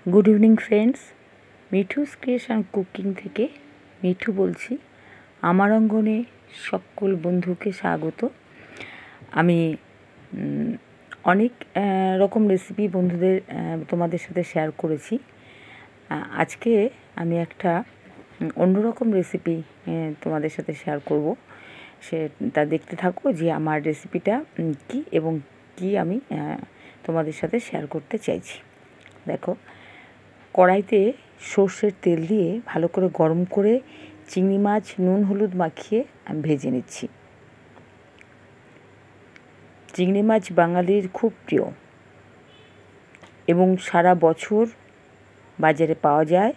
Good evening friends, Mithu's creation cooking থেকে মিঠু বলছি। আমার অঙ্গনে সকল বন্ধুকে স্বাগত। আমি অনেক রকম রেসিপি বন্ধুদের তোমাদের সাথে শেয়ার করেছি। আজকে আমি একটা অন্যরকম রেসিপি তোমাদের সাথে শেয়ার করব। তা দেখতে থাকো যে আমার রেসিপিটা কী এবং কী আমি তোমাদের সাথে শেয়ার করতে চাইছি। দেখো, কড়াইতে সর্ষের তেল দিয়ে ভালো করে গরম করে চিংড়ি মাছ নুন হলুদ মাখিয়ে আমি ভেজে নিচ্ছি। চিংড়ি মাছ বাঙালির খুব প্রিয় এবং সারা বছর বাজারে পাওয়া যায়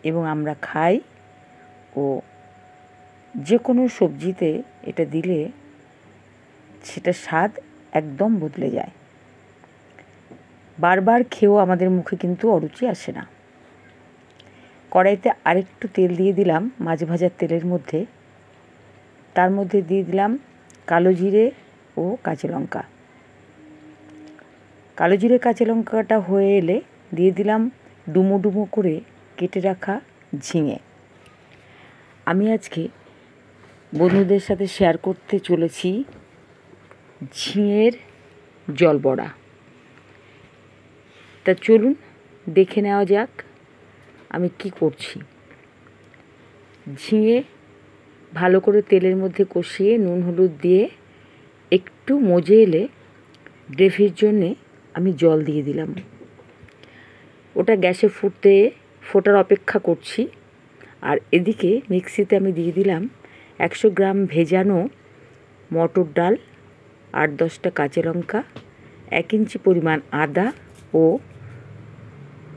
এবং আমরা খাই, ও যে কোনো সবজিতে এটা দিলে সেটার স্বাদ একদম বদলে যায়। বারবার খেয়েও আমাদের মুখে কিন্তু অরুচি আসে না। কড়াইতে আরেকটু তেল দিয়ে দিলাম মাছ ভাজার তেলের মধ্যে। তার মধ্যে দিয়ে দিলাম কালো জিরে ও কাঁচা লঙ্কা। কালো জিরে কাঁচা লঙ্কাটা হয়ে এলে দিয়ে দিলাম ডুমো ডুমো করে কেটে রাখা ঝিঙে। আমি আজকে বন্ধুদের সাথে শেয়ার করতে চলেছি ঝিঙের জল বড়া। তা চলুন দেখে নেওয়া যাক আমি কি করছি। ঝিঙে ভালো করে তেলের মধ্যে কষিয়ে নুন হলুদ দিয়ে একটু মজে এলে গ্রেভির জন্যে আমি জল দিয়ে দিলাম। ওটা গ্যাসে ফোটার অপেক্ষা করছি। আর এদিকে মিক্সিতে আমি দিয়ে দিলাম 100 গ্রাম ভেজানো মটর ডাল, 8-10টা কাঁচা লঙ্কা, 1 ইঞ্চি পরিমাণ আদা ও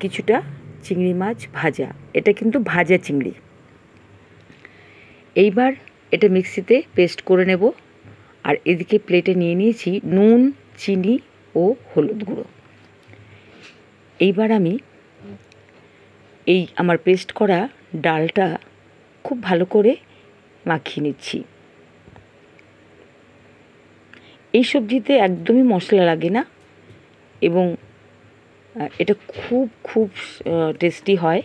কিছুটা চিংড়ি মাছ ভাজা। এটা কিন্তু ভাজা চিংড়ি। এইবার এটা মিক্সিতে পেস্ট করে নেব। আর এদিকে প্লেটে নিয়ে নিয়েছি নুন, চিনি ও হলুদ গুঁড়ো। এইবার আমি আমার পেস্ট করা ডালটা খুব ভালো করে মাখিয়ে নিচ্ছি। এই সবজিতে একদমই মশলা লাগে না এবং এটা খুব টেস্টি হয়,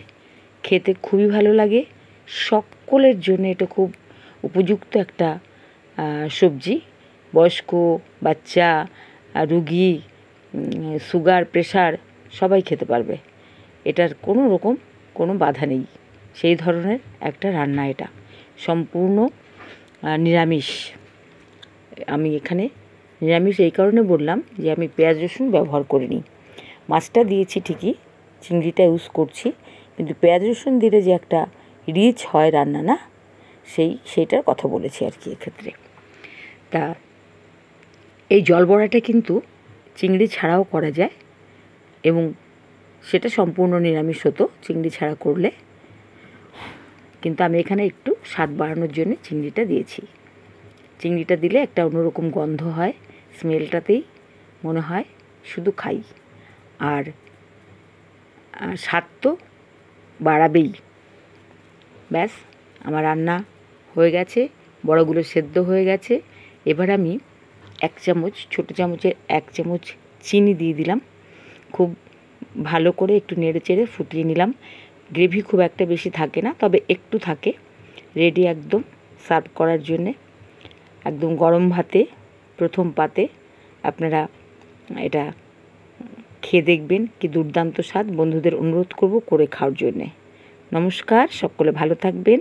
খেতে খুবই ভালো লাগে। সকলের জন্য এটা খুব উপযুক্ত একটা সবজি। বয়স্ক, বাচ্চা, রুগী, সুগার, প্রেশার সবাই খেতে পারবে। এটার কোনো বাধা নেই, সেই ধরনের একটা রান্না। এটা সম্পূর্ণ নিরামিষ। আমি এখানে নিরামিষ এই কারণে বললাম যে আমি পেঁয়াজ রসুন ব্যবহার করিনি। মাছটা দিয়েছি ঠিকই, চিংড়িটা ইউজ করছি, কিন্তু পেঁয়াজ রসুন দিলে যে একটা রিচ হয় রান্না, না সেইটার কথা বলেছি আর কি এক্ষেত্রে। তা এই জল বড়াটা কিন্তু চিংড়ি ছাড়াও করা যায় এবং সেটা সম্পূর্ণ নিরামিষ হতো চিংড়ি ছাড়া করলে, কিন্তু আমি এখানে একটু স্বাদ বাড়ানোর জন্য চিংড়িটা দিয়েছি। চিংড়িটা দিলে একটা অন্যরকম গন্ধ হয়, স্মেলটাতেই মনে হয় শুধু খাই। আর স্বাদ তো বাড়াবেই। ব্যাস, আমার রান্না হয়ে গেছে, বড়াগুলো সেদ্ধ হয়ে গেছে। এবার আমি 1 চামচ, ছোটো চামচের 1 চামচ চিনি দিয়ে দিলাম। খুব ভালো করে একটু নেড়ে চেড়ে ফুটিয়ে নিলাম। গ্রেভি খুব একটা বেশি থাকে না, তবে একটু থাকে। রেডি একদম সার্ভ করার জন্যে। একদম গরম ভাতে প্রথম পাতে আপনারা এটা খেয়ে দেখবেন, কি দুর্দান্ত স্বাদ। বন্ধুদের অনুরোধ করব করে খাওয়ার জন্যে। নমস্কার, সকলে ভালো থাকবেন।